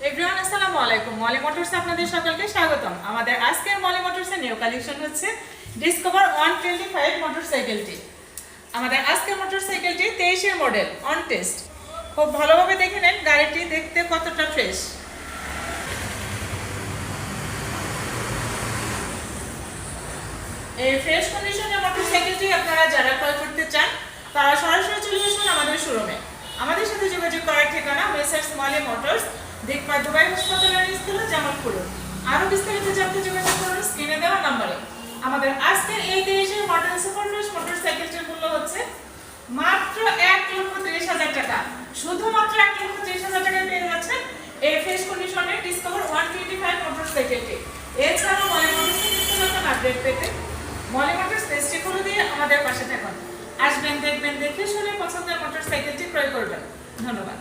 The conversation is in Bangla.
এভরিওয়ান আসসালামু আলাইকুম। মলি মোটরস আপনাদের সকলকে স্বাগতম। আমাদের আজকের মলি মোটরসের নিউ কালেকশন হচ্ছে ডিসকভার 125 মোটরসাইকেলটি। আমাদের আজকের মোটরসাইকেলটি 23 এর মডেল, অন টেস্ট। খুব ভালোভাবে দেখে নেন গাড়িটি দেখতে কতটা ফ্রেশ। এই ফ্রেশ কন্ডিশনের মোটরসাইকেলটি আপনারা যারা ক্রয় করতে চান তারা সরাসরি চলে আসুন আমাদের শোরুমে। আমাদের সাথে যোগাযোগ করার ঠিকানা মেসার্স মলি মোটরস, দেখবা দুবাই হাসপাতালের নিচতলা, জামালপুর। আরো বিস্তারিত জানতে যোগাযোগ করুন স্ক্রিনে দেওয়া নম্বরে। আমাদের আজকের এই 23 এর মডেল সুপার ফ্রেশ মোটরসাইকেলটির মূল্য হচ্ছে মাত্র 1,30,000 টাকা। শুধুমাত্র 1,30,000 টাকায় পেয়ে যাচ্ছেন এই ফ্রেশ কন্ডিশনের ডিসকভার 125 মোটরসাইকেলটি। এছাড়াও মলি মোটরসের নিত্য নতুন আপডেট পেতে মলি মোটরস পেজটি খুলে দিয়ে আমাদের পাশে থাকুন। আসবেন, দেখবেন, দেখে শুনে পছন্দের মোটরসাইকেলটি ক্রয় করবেন। ধন্যবাদ।